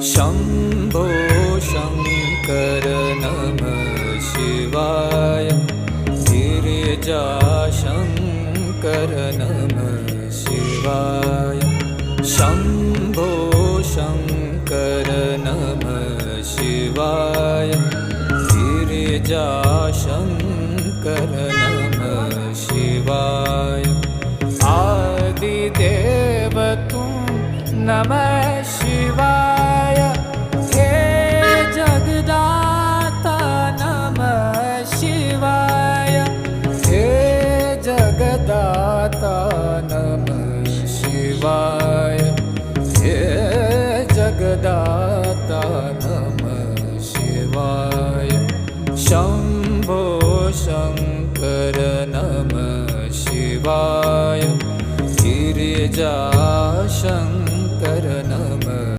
शम्भो शङ्कर नमः शिवाय गिरिजाशङ्कर नमः शिवाय शम्भो शङ्कर नमः शिवाय गिरिजाशङ्कर नमः शिवाय आदिदेव तुम नमः शिवाय हे जगदाता नमः शिवाय हे जगदाता नमः शिवाय हे जगदाता नमः शिवाय शम्भो शङ्कर नमः शिवाय गिरिजा